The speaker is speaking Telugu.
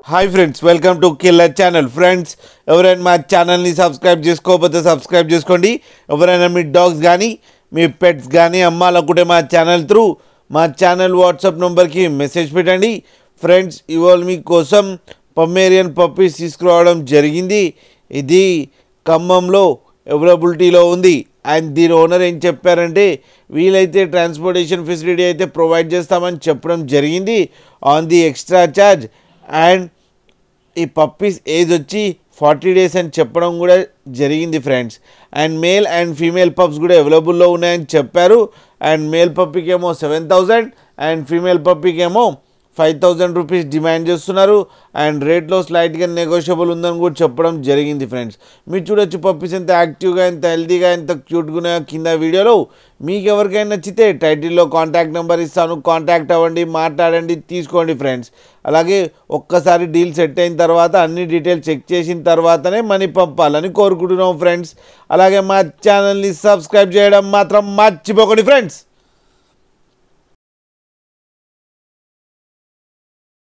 Hi friends, welcome to killer channel. Friends, ఎవరైనా మా ఛానల్ని సబ్స్క్రైబ్ చేసుకోకపోతే సబ్స్క్రైబ్ చేసుకోండి. ఎవరైనా మీ డాగ్స్ కానీ మీ పెట్స్ కానీ అమ్మాలనుకుంటే మా ఛానల్ వాట్సాప్ నెంబర్కి మెసేజ్ పెట్టండి. ఫ్రెండ్స్, ఇవాళ మీకోసం పమేరియన్ పప్పీస్ తీసుకురావడం జరిగింది. ఇది ఖమ్మంలో అవైలబిలిటీలో ఉంది. అండ్ దీని ఓనర్ ఏం చెప్పారంటే వీలైతే ట్రాన్స్పోర్టేషన్ ఫెసిలిటీ అయితే ప్రొవైడ్ చేస్తామని చెప్పడం జరిగింది on the extra charge. And ఈ పప్పీస్ ఏజ్ వచ్చి 40 days అని చెప్పడం కూడా జరిగింది friends. And male and female pups కూడా అవైలబుల్లో ఉన్నాయని చెప్పారు. అండ్ మేల్ పప్పీకి ఏమో 7,000 అండ్ ఫీమేల్ పప్పీకి ఏమో 5,000 రూపీస్ డిమాండ్ చేస్తున్నారు. అండ్ రేట్లో స్లైట్గా నెగోషియబుల్ ఉందని కూడా చెప్పడం జరిగింది ఫ్రెండ్స్. మీరు చూడొచ్చు పప్పీస్ ఎంత యాక్టివ్గా, ఎంత హెల్తీగా, ఎంత క్యూట్గా ఉన్నాయో కింద వీడియోలో. మీకు ఎవరికైనా నచ్చితే టైటిల్లో కాంటాక్ట్ నెంబర్ ఇస్తాను, కాంటాక్ట్ అవ్వండి, మాట్లాడండి, తీసుకోండి ఫ్రెండ్స్. అలాగే ఒక్కసారి డీల్ సెట్ అయిన తర్వాత అన్ని డీటెయిల్స్ చెక్ చేసిన తర్వాతనే మనీ పంపాలని కోరుకుంటున్నాం ఫ్రెండ్స్. అలాగే మా ఛానల్ని సబ్స్క్రైబ్ చేయడం మాత్రం మర్చిపోకండి ఫ్రెండ్స్.